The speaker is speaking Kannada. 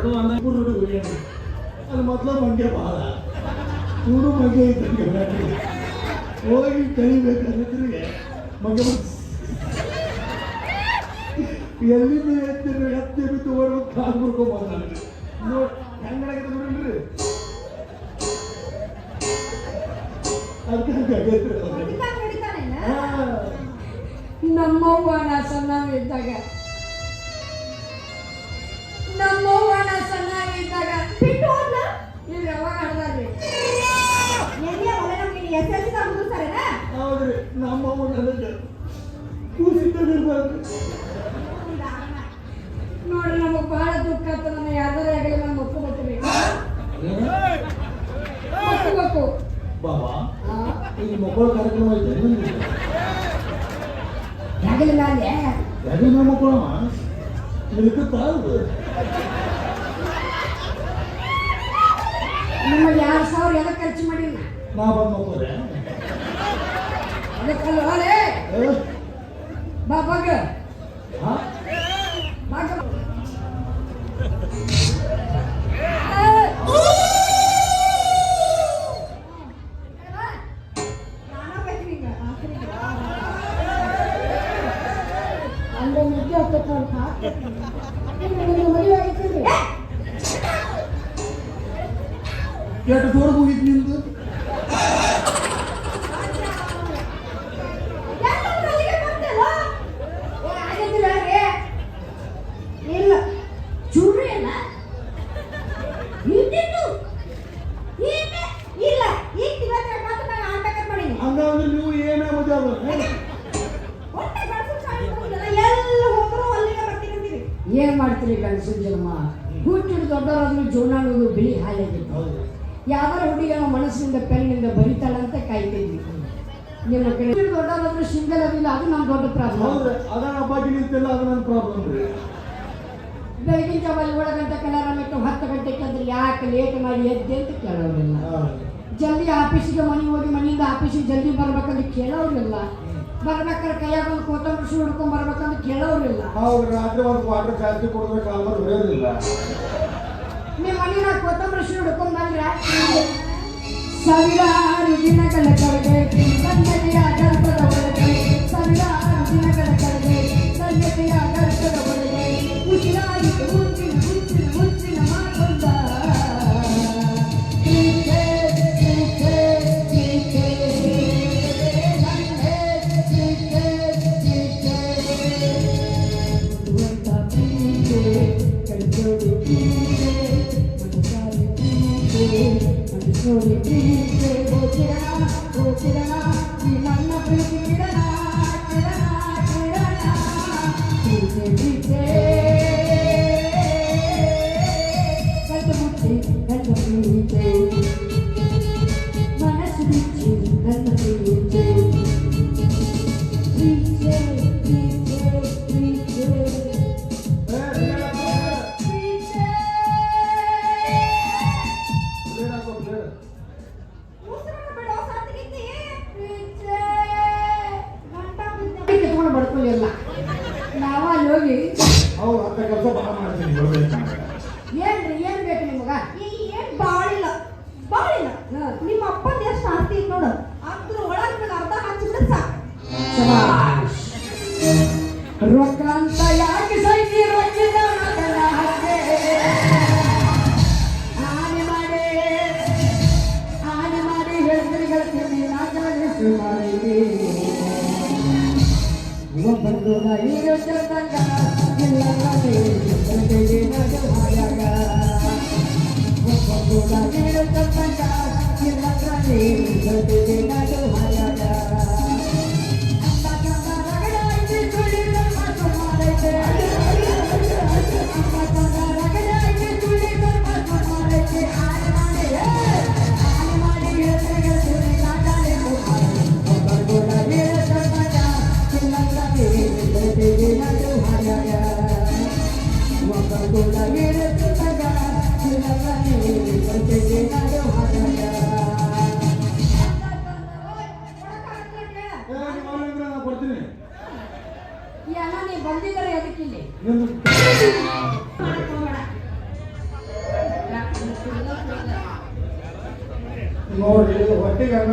ಅದು ಮೊದಲು ಮಂಗೆ ಭಾಳ ಇವನು ಮಂಗೆ ಇದ್ದಂಗೆ ಹೋಗಿ ಕಲಿಬೇಕಂದ್ರೆ ಮಂಗೆ ಎಲ್ಲಿಂದ ಎತ್ತಿ ಬಿತ್ತು ಓಡ್ಬೇಕು ಕಾಲು ಮುರ್ಕೊಂಬೋದು ನನಗೆ ನೋಡಿ ಹೆಂಗಾಗಿದೆ ನೋಡ್ರಿ ನಮ್ಮವ್ವ ನಾ ಸಣ್ಣವಿದ್ದಾಗ ಬಿಟ್ಟು ಹೋದ್ಲ ನೀವು ಯಾವಾಗ ಆಡ್ದಾರ್ರಿ ಹೌದ್ರಿ ನಮ್ಮವ್ವ ನನಗೆ ಕೂಸಿದ್ದಿರ್ಬಾರ್ದು ನೋಡ್ರಿ ನಮಗ್ ಬಹಳ ದುಃಖ ಆತ ನನ್ನ ಯಾವ್ದಾರ ಆಗಲಿ ನಾನು ಒಪ್ಕೋಬೇಕು ಬಾಬಾ ಈಗ ಮಕ್ಕಳ ಕಾರ್ಯಕ್ರಮ ಐತೆ ಆಗಲಿಲ್ಲ ಅಲ್ಲೇ ಯಾರಿನ ಮಕ್ಕಳಮ್ಮ ನಿಲ್ಕುತ್ತ ನಿಮ್ಮಲ್ಲಿ 2,000 ಎದಕ್ಕೆ ಖರ್ಚು ಮಾಡಿಲ್ಲ ನಾ ಬಂದು ಮಕ್ಕಳೇ ಅದಕ್ಕಲ್ಲ ಬಾಬಾಗ ಎಷ್ಟು ದೂರ ಹೋಗಿದ್ ನಿಂದು ಇಲ್ಲ ಚೂರು ಇಲ್ಲ ಇಲ್ಲ ಈಗ ಮಾಡಿ ಹಂಗಾದ್ರೆ ನೀವು ಏನೇ ಮಜಾ ಏನ್ ಮಾಡ್ತೀರಿ ಗಂಡಸಿನ ಜನ್ಮ ಹುಟ್ಟಿಟ್ಟು ದೊಡ್ಡವರಾದ್ರೂ ಜೀವನ ಅನ್ನೋದು ಬಿಳಿ ಹಾಯಾಗಿತ್ತು ಯಾವ್ದಾರ ಹುಡುಗಿ ನಾವು ಮನಸ್ಸಿನಿಂದ ಪೆನ್ನಿಂದ ಬರೀತಾಳಂತ ಕಾಯ್ತಿದ್ವಿ ನಿಮ್ಮ ಕಡೆ ದೊಡ್ಡವರಾದ್ರೂ ಸಿಂಗಲ್ ಅದಿಲ್ಲ ಅದು ನಮ್ಮ ದೊಡ್ಡ ಪ್ರಾಬ್ಲಮ್ ಅದನ್ನ ಹಬ್ಬಕ್ಕೆ ನಿಂತಿಲ್ಲ ಅದು ನನ್ನ ಪ್ರಾಬ್ಲಮ್ ರೀ ಬೆಳಗಿನ ಜಾವ 7 ಗಂಟೆ ಕಲಾರಾಮ 10 ಗಂಟೆಗೆ ಅಂದ್ರೆ ಯಾಕೆ ಲೇಟ್ ಮಾಡಿ ಎದ್ದೆ ಅಂತ ಕೇಳೋರಿಲ್ಲ ಜಲ್ದಿ ಆಫೀಸಿಗೆ ಮನೆಗೆ ಹೋಗಿ ಮನೆಯಿಂದ ಆಫೀಸಿಗೆ ಜಲ್ದಿ ಬರ್ಬೇಕಂತ ಕೇಳೋರಿಲ್ಲ ಬರ್ಬೇಕಾದ್ರೆ ಕೈಯಾಗ ಒಂದು ಕೊತ್ತಂಬರಿ ಶೂ ಹಿಡ್ಕೊಂಡ್ ಬರ್ಬೇಕಂತ ಕೇಳೋರಿಲ್ಲ ಹೌದು ರಾತ್ರಿ ಒಂದು ವಾಟರ್ ಜಾಸ್ತಿ ಕೊಡ್ಬೇಕು ಆಮೇಲೆ ಹೊಡೆಯೋದಿಲ್ಲ ನಿಮ್ಮ ಮನೆಯ ಕೊತ್ತಂಬರಿ ಶೂ ಹಿಡ್ಕೊಂಡ್ ಬಂದ್ರೆ ಸಾವಿರಾರು ದಿನಗಳ ಕಳೆದೆ ಸಂಗತಿಯ ಗರ್ಭದ ಒಳಗೆ ಸಾವಿರಾರು ದಿನಗಳ ಕಳೆದೆ ಸಂಗತಿಯ ಗರ್ಭದ ಒಳಗೆ ಉಸಿರಾಯಿತು ಮುಚ್ಚಿನ ಮಾತೊಂದ ಬಡ್ಕೊಳ್ಳಿಲ್ಲ ನಾವ ಅಲ್ಲಿ ಹೋಗಿ ಹೌದು ಅಂತ ಕೆಲಸ ಭಾಳ ಮಾಡ್ತೀನಿ ಏನ್ರಿ ಏನ್ ಬೇಕು ನಿಮಗ ಏನ್ ಬಾಳಿಲ್ಲ ನಿಮ್ಮ ಅಪ್ಪನ ಎಷ್ಟು ಆಸ್ತಿ ಐತಿ ನೋಡು ಅದ್ರ ಒಳಗೆ ಅರ್ಧ ಹಚ್ಚಿಬಿಡ ಸಾಕು ರೊಕ್ಕ ಅಂತ ಯಾಕೆ ಸೈತಿ ರೊಕ್ಕಿದ ಮಗನ ಹಾಗೆ ಆನೆ ಮಾಡಿ ಹೇಳ್ತೀನಿ ಮಾಡಿ ಒಬ್ಬಂದು ನೀರು ಚಂದಂಗ ಇಲ್ಲ ಒಬ್ಬಂದು ನೀರು ಚಂದಂಗ ಇಲ್ಲ ಕೊಡ್ತೀನಿ ಬಂದಿದ್ದಾರೆ ಅದಕ್ಕಿಲ್ಲಿ ನೋಡ್ರಿ ಇದು ಹೊಟ್ಟೆಗೆ